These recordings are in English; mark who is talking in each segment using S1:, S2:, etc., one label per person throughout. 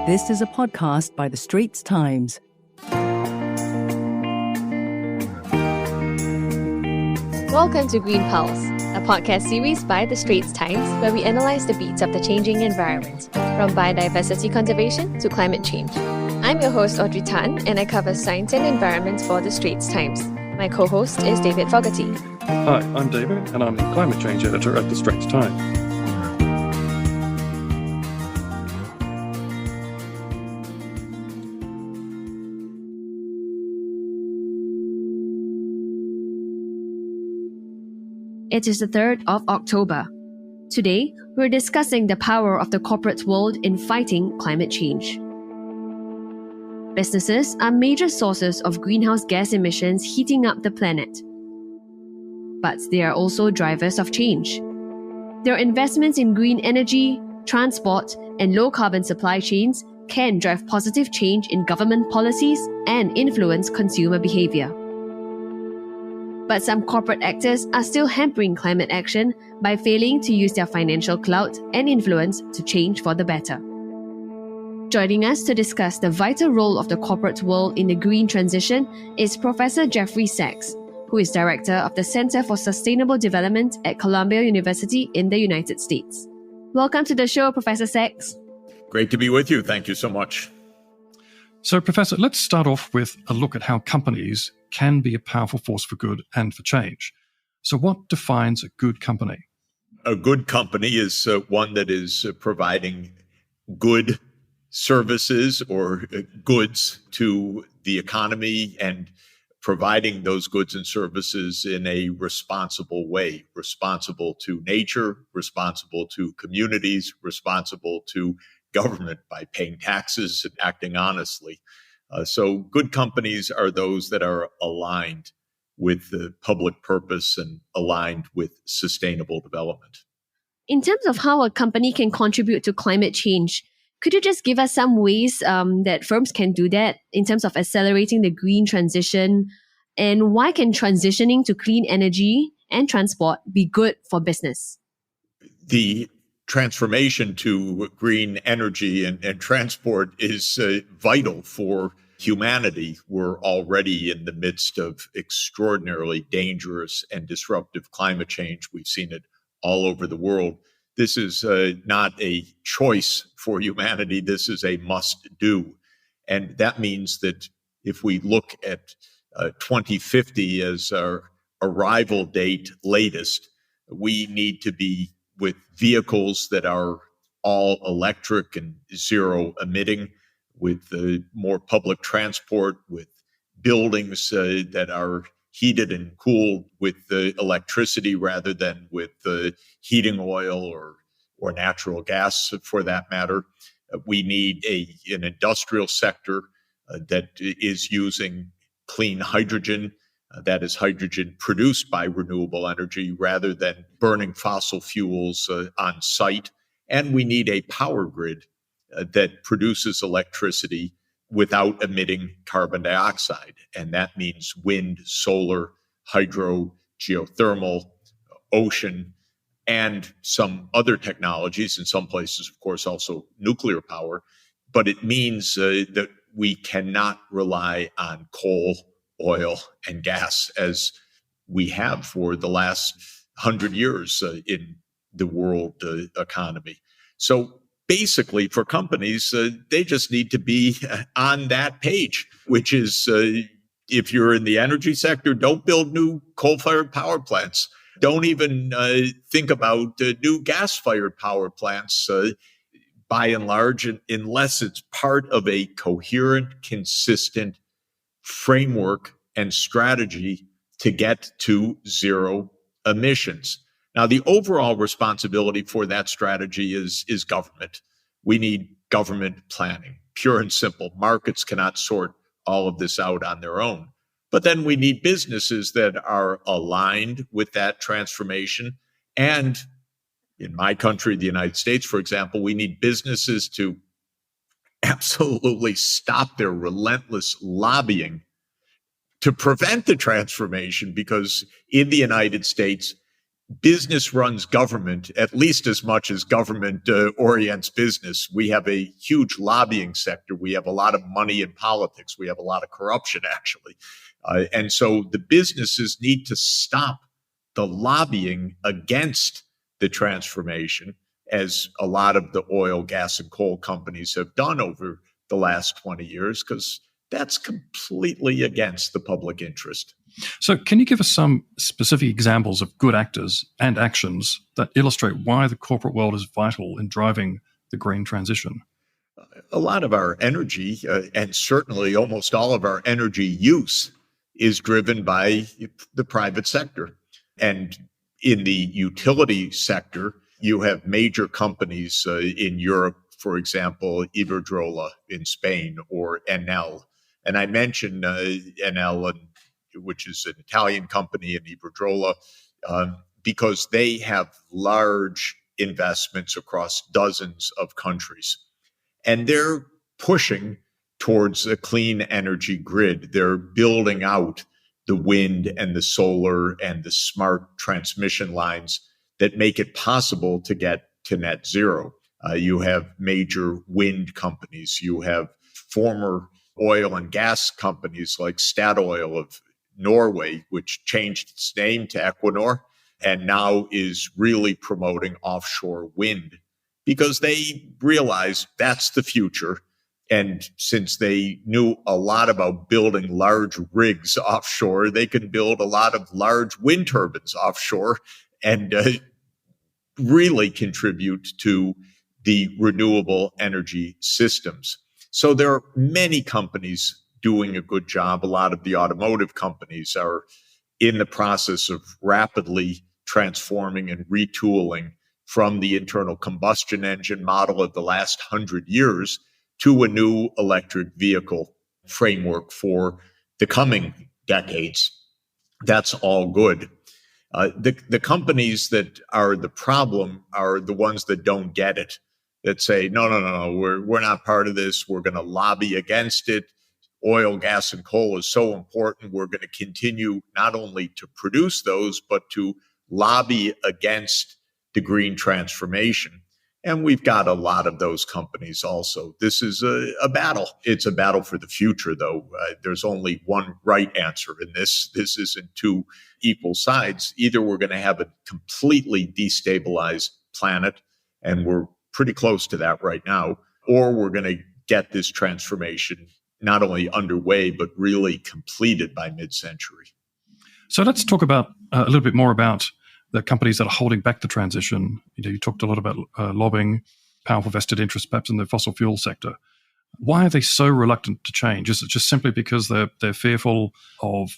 S1: This is a podcast by the Straits Times.
S2: Welcome to Green Pulse, a podcast series by the Straits Times where we analyse the beats of the changing environment, from biodiversity conservation to climate change. I'm your host Audrey Tan, and I cover science and environment for the Straits Times. My co-host is David Fogarty.
S3: Hi, I'm David, and I'm the climate change editor at the Straits Times.
S2: It is the 3rd of October. Today, we're discussing the power of the corporate world in fighting climate change. Businesses are major sources of greenhouse gas emissions heating up the planet. But they are also drivers of change. Their investments in green energy, transport, and low-carbon supply chains can drive positive change in government policies and influence consumer behaviour. But some corporate actors are still hampering climate action by failing to use their financial clout and influence to change for the better. Joining us to discuss the vital role of the corporate world in the green transition is Professor Jeffrey Sachs, who is Director of the Center for Sustainable Development at Columbia University in the United States. Welcome to the show, Professor Sachs.
S4: Great to be with you. Thank you so much.
S3: So, Professor, let's start off with a look at how companies can be a powerful force for good and for change. So what defines a good company?
S4: A good company is one that is providing good services or goods to the economy and providing those goods and services in a responsible way, responsible to nature, responsible to communities, responsible to government by paying taxes and acting honestly. So good companies are those that are aligned with the public purpose and aligned with sustainable development.
S2: In terms of how a company can contribute to climate change, could you just give us some ways that firms can do that in terms of accelerating the green transition? And why can transitioning to clean energy and transport be good for business?
S4: The transformation to green energy and transport is vital for humanity. We're already in the midst of extraordinarily dangerous and disruptive climate change. We've seen it all over the world. This is not a choice for humanity. This is a must do. And that means that if we look at 2050 as our arrival date latest, we need to be with vehicles that are all electric and zero emitting, with more public transport, with buildings that are heated and cooled with electricity rather than with heating oil or natural gas for that matter. We need an industrial sector that is using clean hydrogen. That is hydrogen produced by renewable energy rather than burning fossil fuels on site. And we need a power grid that produces electricity without emitting carbon dioxide. And that means wind, solar, hydro, geothermal, ocean, and some other technologies, in some places, of course, also nuclear power. But it means that we cannot rely on coal, oil, and gas as we have for the last 100 years in the world economy. So basically, for companies, they just need to be on that page, which is if you're in the energy sector, don't build new coal-fired power plants. Don't even think about new gas-fired power plants, by and large, unless it's part of a coherent, consistent framework and strategy to get to zero emissions. Now, the overall responsibility for that strategy is government. We need government planning, pure and simple. Markets cannot sort all of this out on their own. But then we need businesses that are aligned with that transformation. And in my country, the United States, for example, we need businesses to absolutely stop their relentless lobbying to prevent the transformation, because in the United States, business runs government at least as much as government orients business. We have a huge lobbying sector. We have a lot of money in politics. We have a lot of corruption, actually. And so the businesses need to stop the lobbying against the transformation, as a lot of the oil, gas, and coal companies have done over the last 20 years, because that's completely against the public interest.
S3: So can you give us some specific examples of good actors and actions that illustrate why the corporate world is vital in driving the green transition?
S4: A lot of our energy, and certainly almost all of our energy use, is driven by the private sector. And in the utility sector, you have major companies in Europe, for example, Iberdrola in Spain, or Enel. And I mentioned Enel, which is an Italian company, and Iberdrola, because they have large investments across dozens of countries. And they're pushing towards a clean energy grid. They're building out the wind and the solar and the smart transmission lines that make it possible to get to net zero. You have major wind companies. You have former oil and gas companies like Statoil of Norway, which changed its name to Equinor and now is really promoting offshore wind because they realize that's the future. And since they knew a lot about building large rigs offshore, they can build a lot of large wind turbines offshore and really contribute to the renewable energy systems. So there are many companies doing a good job. A lot of the automotive companies are in the process of rapidly transforming and retooling from the internal combustion engine model of the last 100 years to a new electric vehicle framework for the coming decades. That's all good. The companies that are the problem are the ones that don't get it, that say, no, we're not part of this. We're going to lobby against it. Oil, gas, and coal is so important. We're going to continue not only to produce those, but to lobby against the green transformation. And we've got a lot of those companies also. This is a battle. It's a battle for the future, though. There's only one right answer in this. This isn't two equal sides. Either we're going to have a completely destabilized planet, and we're pretty close to that right now, or we're going to get this transformation not only underway, but really completed by mid-century.
S3: So let's talk about a little bit more about the companies that are holding back the transition. You talked a lot about lobbying, powerful vested interests, perhaps in the fossil fuel sector. Why are they so reluctant to change? Is it just simply because they're fearful of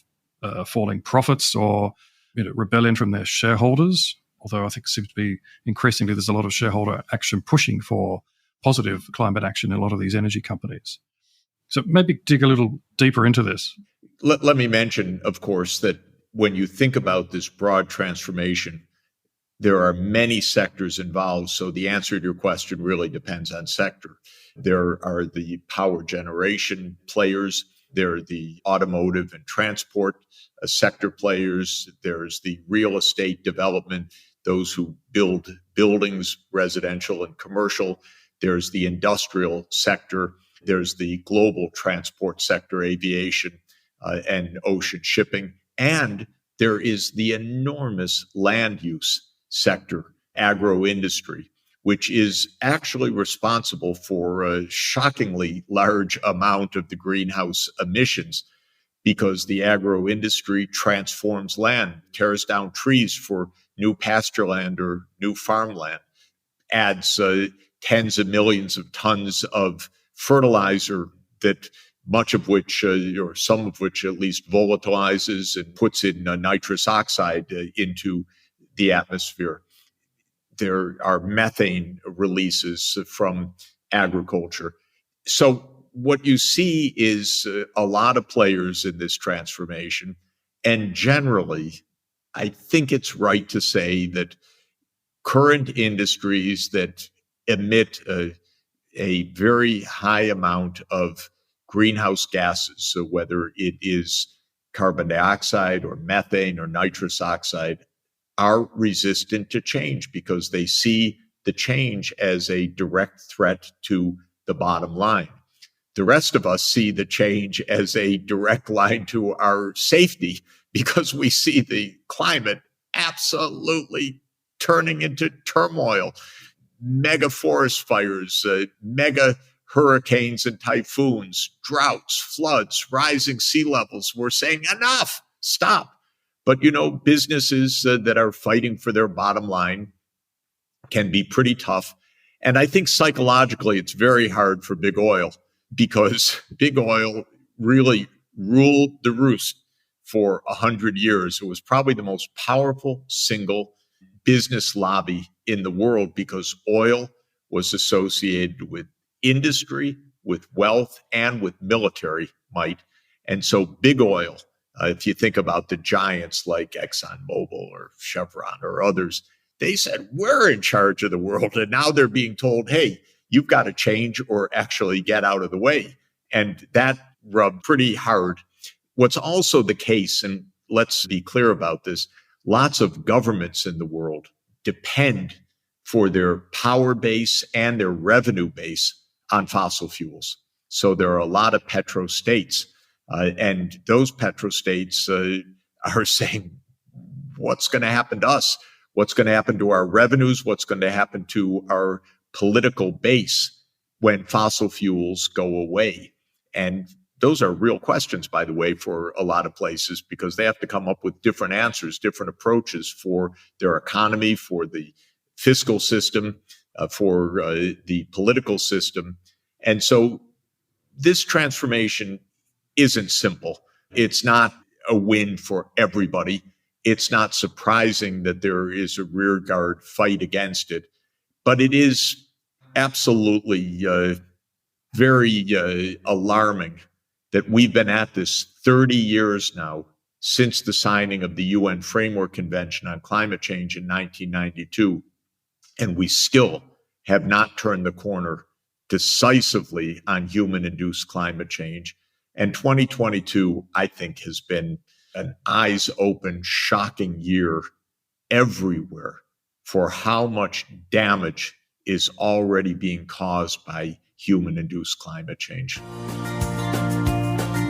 S3: falling profits or rebellion from their shareholders? Although I think it seems to be increasingly there's a lot of shareholder action pushing for positive climate action in a lot of these energy companies. So maybe dig a little deeper into this.
S4: Let me mention, of course, that when you think about this broad transformation, there are many sectors involved. So the answer to your question really depends on sector. There are the power generation players. There are the automotive and transport sector players. There's the real estate development, those who build buildings, residential and commercial. There's the industrial sector. There's the global transport sector, aviation and ocean shipping. And there is the enormous land use sector, agro-industry, which is actually responsible for a shockingly large amount of the greenhouse emissions because the agro-industry transforms land, tears down trees for new pasture land or new farmland, adds tens of millions of tons of fertilizer that much of which, or some of which at least, volatilizes and puts in nitrous oxide into the atmosphere. There are methane releases from agriculture. So what you see is a lot of players in this transformation. And generally, I think it's right to say that current industries that emit a very high amount of greenhouse gases, so whether it is carbon dioxide or methane or nitrous oxide, are resistant to change because they see the change as a direct threat to the bottom line. The rest of us see the change as a direct line to our safety because we see the climate absolutely turning into turmoil, mega forest fires, mega hurricanes and typhoons, droughts, floods, rising sea levels. We're saying enough, stop. But, businesses that are fighting for their bottom line can be pretty tough. And I think psychologically, it's very hard for big oil because big oil really ruled the roost for 100 years. It was probably the most powerful single business lobby in the world because oil was associated with industry, with wealth, and with military might. And so big oil, if you think about the giants like ExxonMobil or Chevron or others, they said, we're in charge of the world. And now they're being told, hey, you've got to change or actually get out of the way. And that rubbed pretty hard. What's also the case, and let's be clear about this, lots of governments in the world depend for their power base and their revenue base on fossil fuels. So there are a lot of petrostates, and those petrostates are saying, what's going to happen to us? What's going to happen to our revenues? What's going to happen to our political base when fossil fuels go away? And those are real questions, by the way, for a lot of places because they have to come up with different answers, different approaches for their economy, for the fiscal system, for the political system. And so this transformation isn't simple. It's not a win for everybody. It's not surprising that there is a rearguard fight against it, but it is absolutely very alarming that we've been at this 30 years now since the signing of the UN Framework Convention on Climate Change in 1992, and we still have not turned the corner decisively on human-induced climate change. And 2022, I think, has been an eyes-open, shocking year everywhere for how much damage is already being caused by human-induced climate change.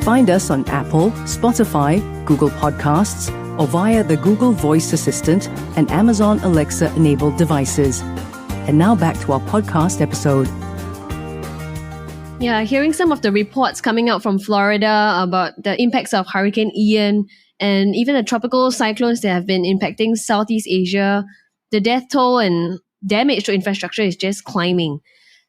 S1: Find us on Apple, Spotify, Google Podcasts, or via the Google Voice Assistant and Amazon Alexa-enabled devices. And now back to our podcast episode.
S2: Yeah, hearing some of the reports coming out from Florida about the impacts of Hurricane Ian and even the tropical cyclones that have been impacting Southeast Asia, the death toll and damage to infrastructure is just climbing.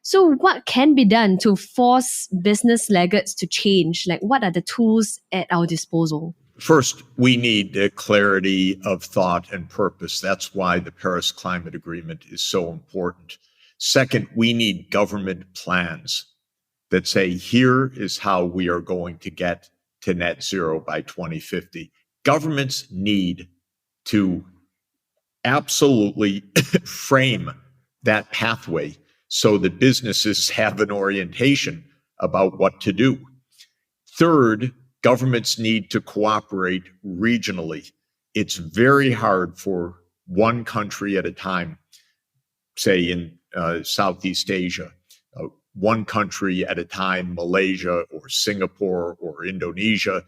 S2: So what can be done to force business laggards to change? Like, what are the tools at our disposal?
S4: First, we need clarity of thought and purpose. That's why the Paris Climate Agreement is so important. Second, we need government plans that say, here is how we are going to get to net zero by 2050. Governments need to absolutely frame that pathway so that businesses have an orientation about what to do. Third, governments need to cooperate regionally. It's very hard for one country at a time, say in Southeast Asia, one country at a time, Malaysia or Singapore or Indonesia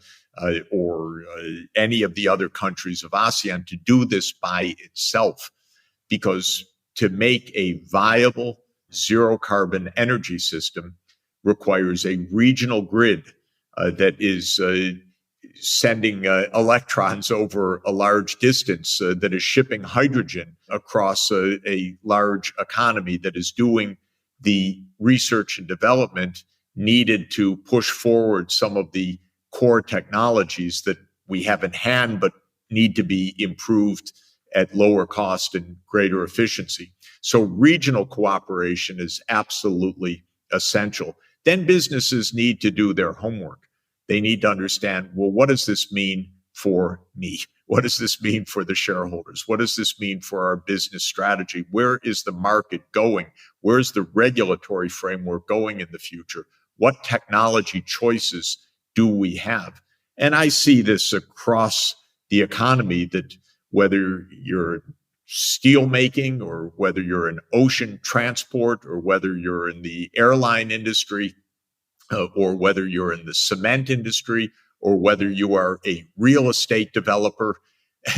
S4: or any of the other countries of ASEAN to do this by itself, because to make a viable zero carbon energy system requires a regional grid that is sending electrons over a large distance, that is shipping hydrogen across a large economy, that is doing the research and development needed to push forward some of the core technologies that we have in hand but need to be improved at lower cost and greater efficiency. So regional cooperation is absolutely essential. Then businesses need to do their homework. They need to understand, well, what does this mean for me? What does this mean for the shareholders? What does this mean for our business strategy? Where is the market going? Where's the regulatory framework going in the future? What technology choices do we have? And I see this across the economy, that whether you're steel making or whether you're in ocean transport or whether you're in the airline industry or whether you're in the cement industry or whether you are a real estate developer.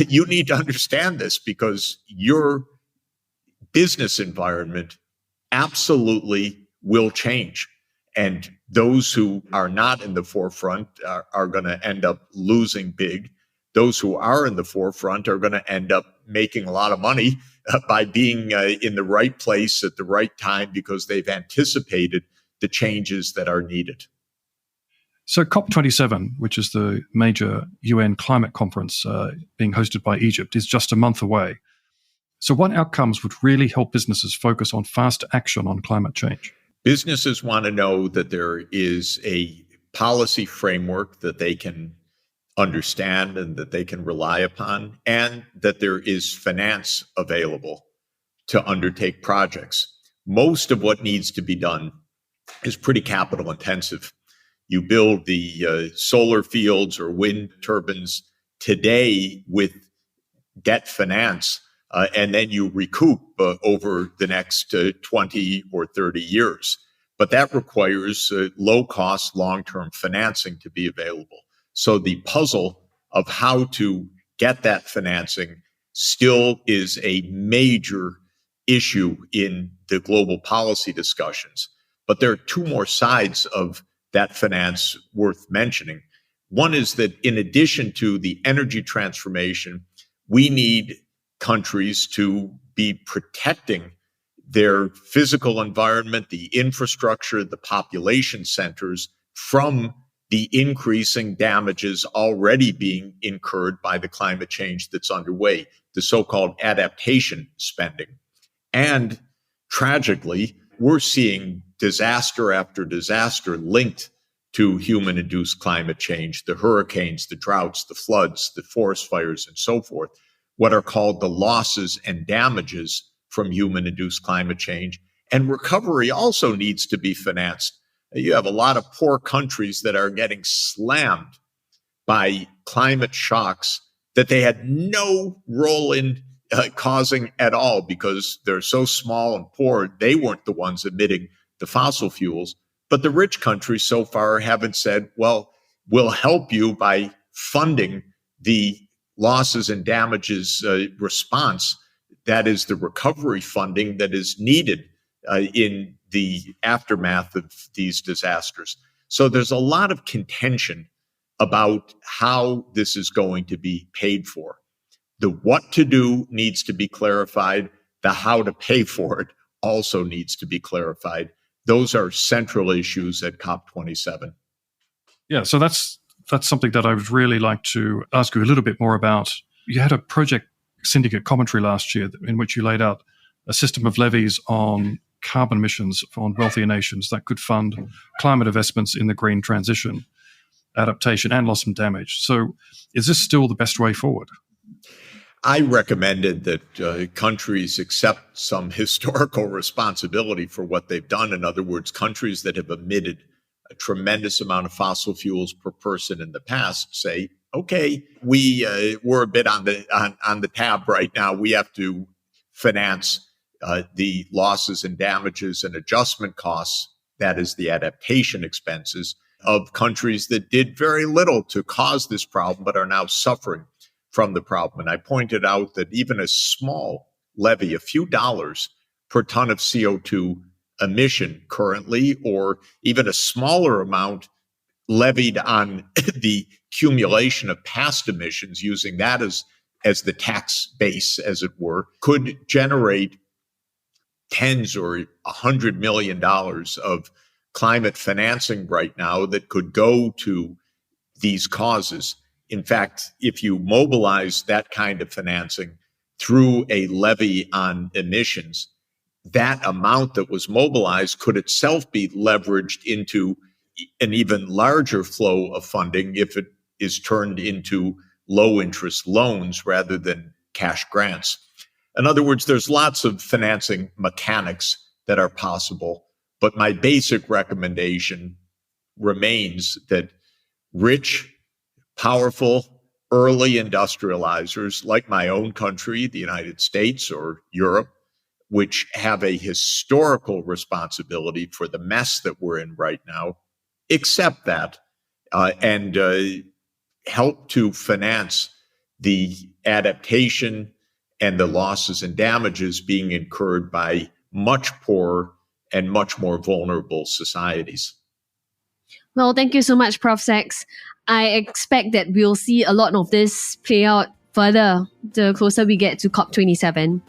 S4: You need to understand this because your business environment absolutely will change. And those who are not in the forefront are going to end up losing big. Those who are in the forefront are going to end up making a lot of money by being in the right place at the right time because they've anticipated the changes that are needed.
S3: So COP27, which is the major UN climate conference being hosted by Egypt, is just a month away. So what outcomes would really help businesses focus on fast action on climate change?
S4: Businesses want to know that there is a policy framework that they can understand and that they can rely upon, and that there is finance available to undertake projects. Most of what needs to be done is pretty capital intensive. You build the solar fields or wind turbines today with debt finance, and then you recoup over the next 20 or 30 years. But that requires low-cost, long-term financing to be available. So the puzzle of how to get that financing still is a major issue in the global policy discussions. But there are two more sides of that finance worth mentioning. One is that in addition to the energy transformation, we need countries to be protecting their physical environment, the infrastructure, the population centers from the increasing damages already being incurred by the climate change that's underway, the so-called adaptation spending. And tragically, we're seeing disaster after disaster linked to human-induced climate change, the hurricanes, the droughts, the floods, the forest fires, and so forth, what are called the losses and damages from human-induced climate change. And recovery also needs to be financed. You have a lot of poor countries that are getting slammed by climate shocks that they had no role in causing at all because they're so small and poor. They weren't the ones emitting the fossil fuels. But the rich countries so far haven't said, well, we'll help you by funding the losses and damages response. That is the recovery funding that is needed in the aftermath of these disasters. So there's a lot of contention about how this is going to be paid for. The what to do needs to be clarified. The how to pay for it also needs to be clarified. Those are central issues at COP27.
S3: Yeah, so that's something that I would really like to ask you a little bit more about. You had a project syndicate commentary last year in which you laid out a system of levies on carbon emissions on wealthier nations that could fund climate investments in the green transition, adaptation, and loss and damage. So is this still the best way forward?
S4: I recommended that countries accept some historical responsibility for what they've done. In other words, countries that have emitted a tremendous amount of fossil fuels per person in the past say, okay, we're a bit on the tab right now. We have to finance the losses and damages and adjustment costs, that is the adaptation expenses, of countries that did very little to cause this problem but are now suffering from the problem. And I pointed out that even a small levy, a few dollars per ton of CO2 emission currently, or even a smaller amount levied on the accumulation of past emissions, using that as the tax base, as it were, could generate tens or $100 million of climate financing right now that could go to these causes. In fact, if you mobilize that kind of financing through a levy on emissions, that amount that was mobilized could itself be leveraged into an even larger flow of funding if it is turned into low interest loans rather than cash grants. In other words, there's lots of financing mechanics that are possible, but my basic recommendation remains that rich, powerful, early industrializers like my own country, the United States or Europe, which have a historical responsibility for the mess that we're in right now, accept that and help to finance the adaptation and the losses and damages being incurred by much poorer and much more vulnerable societies.
S2: Well, thank you so much, Prof. Sachs. I expect that we'll see a lot of this play out further the closer we get to COP27.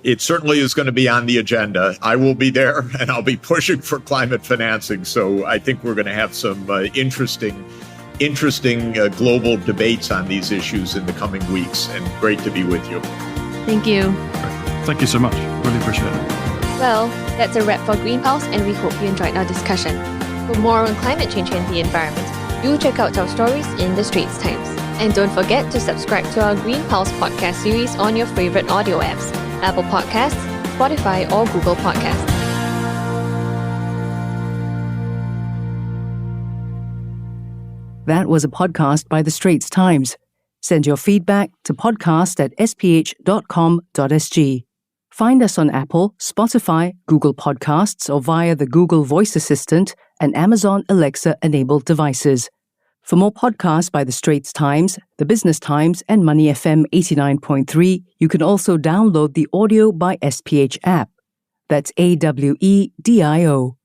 S4: It certainly is going to be on the agenda. I will be there and I'll be pushing for climate financing. So I think we're going to have some interesting global debates on these issues in the coming weeks. And great to be with you.
S2: Thank you.
S3: Thank you so much. Really appreciate it.
S5: Well, that's a wrap for Green Pulse, and we hope you enjoyed our discussion. For more on climate change and the environment, do check out our stories in the Straits Times. And don't forget to subscribe to our Green Pulse podcast series on your favorite audio apps, Apple Podcasts, Spotify, or Google Podcasts.
S1: That was a podcast by the Straits Times. Send your feedback to podcast@sph.com.sg. Find us on Apple, Spotify, Google Podcasts, or via the Google Voice Assistant and Amazon Alexa-enabled devices. For more podcasts by the Straits Times, the Business Times, and Money FM 89.3, you can also download the Audio by SPH app. That's AWEDIO.